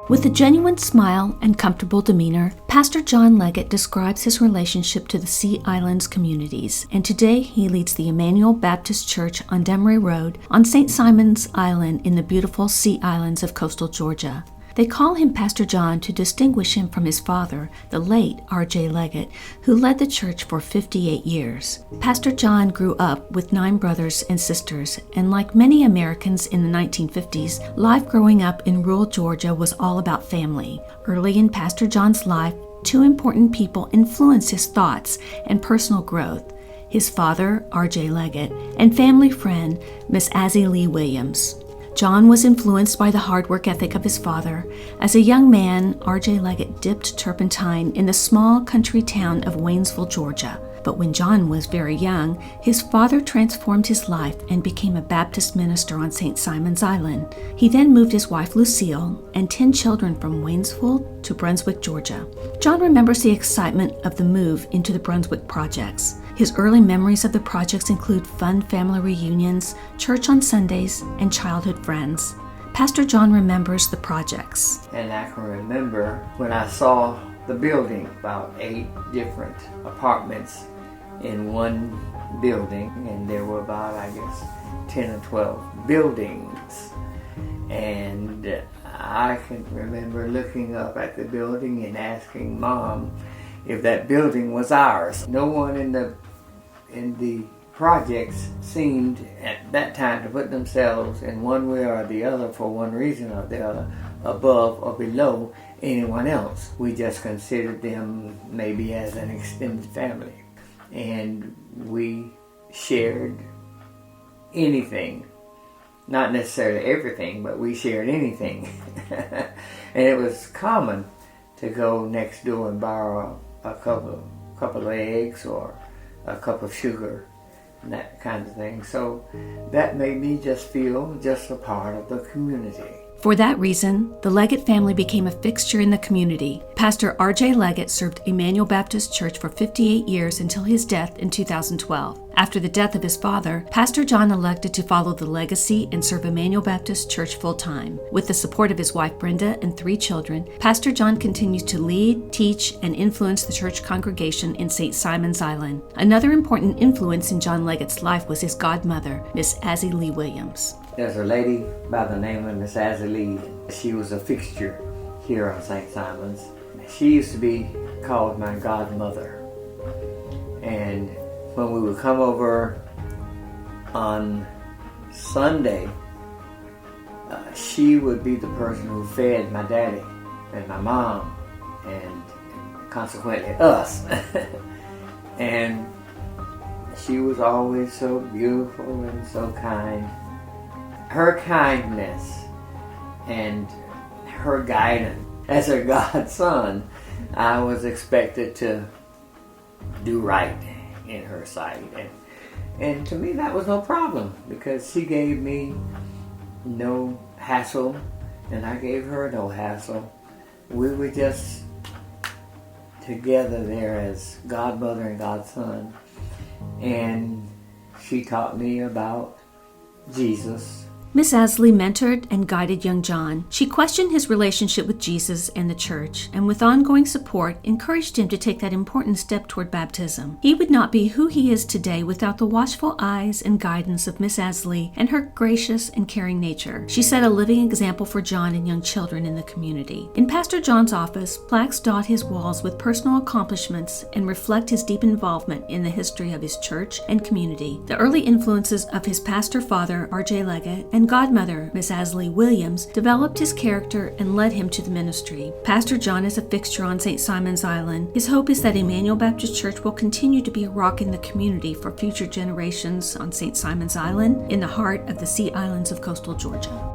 With a genuine smile and comfortable demeanor, Pastor John Leggett describes his relationship to the Sea Islands communities, and today he leads the Emmanuel Baptist Church on Demery Road on St. Simon's Island in the beautiful Sea Islands of coastal Georgia. They call him Pastor John to distinguish him from his father, the late R.J. Leggett, who led the church for 58 years. Pastor John grew up with 9 brothers and sisters, and like many Americans in the 1950s, life growing up in rural Georgia was all about family. Early in Pastor John's life, 2 important people influenced his thoughts and personal growth: his father, R.J. Leggett, and family friend, Miss Azzie Lee Williams. John was influenced by the hard work ethic of his father. As a young man, R.J. Leggett dipped turpentine in the small country town of Waynesville, Georgia. But when John was very young, his father transformed his life and became a Baptist minister on St. Simon's Island. He then moved his wife Lucille and 10 children from Waynesville to Brunswick, Georgia. John remembers the excitement of the move into the Brunswick projects. His early memories of the projects include fun family reunions, church on Sundays, and childhood friends. Pastor John remembers the projects. And I can remember when I saw the building, about 8 different apartments in one building, and there were about, 10 or 12 buildings. And I can remember looking up at the building and asking Mom if that building was ours. No one in the projects seemed at that time to put themselves in one way or the other, for one reason or the other, above or below anyone else. We just considered them maybe as an extended family, and we shared anything, not necessarily everything, but we shared anything. And it was common to go next door and borrow a couple of eggs or a cup of sugar and that kind of thing. So that made me just feel just a part of the community. For that reason, the Leggett family became a fixture in the community. Pastor R.J. Leggett served Emmanuel Baptist Church for 58 years until his death in 2012. After the death of his father, Pastor John elected to follow the legacy and serve Emmanuel Baptist Church full-time. With the support of his wife Brenda and 3 children, Pastor John continues to lead, teach, and influence the church congregation in St. Simon's Island. Another important influence in John Leggett's life was his godmother, Miss Azzie Lee Williams. There's a lady by the name of Miss Azzie Lee. She was a fixture here on St. Simon's. She used to be called my godmother. And when we would come over on Sunday, she would be the person who fed my daddy and my mom, and consequently us. And she was always so beautiful and so kind. Her kindness and her guidance as her godson, I was expected to do right in her sight. And to me that was no problem, because she gave me no hassle and I gave her no hassle. We were just together there as godmother and godson. And she taught me about Jesus. Miss Azzie mentored and guided young John. She questioned his relationship with Jesus and the church, and with ongoing support, encouraged him to take that important step toward baptism. He would not be who he is today without the watchful eyes and guidance of Miss Azzie and her gracious and caring nature. She set a living example for John and young children in the community. In Pastor John's office, plaques dot his walls with personal accomplishments and reflect his deep involvement in the history of his church and community. The early influences of his pastor father, R.J. Leggett, and godmother, Miss Azzie Williams, developed his character and led him to the ministry. Pastor John is a fixture on St. Simon's Island. His hope is that Emmanuel Baptist Church will continue to be a rock in the community for future generations on St. Simon's Island, in the heart of the Sea Islands of coastal Georgia.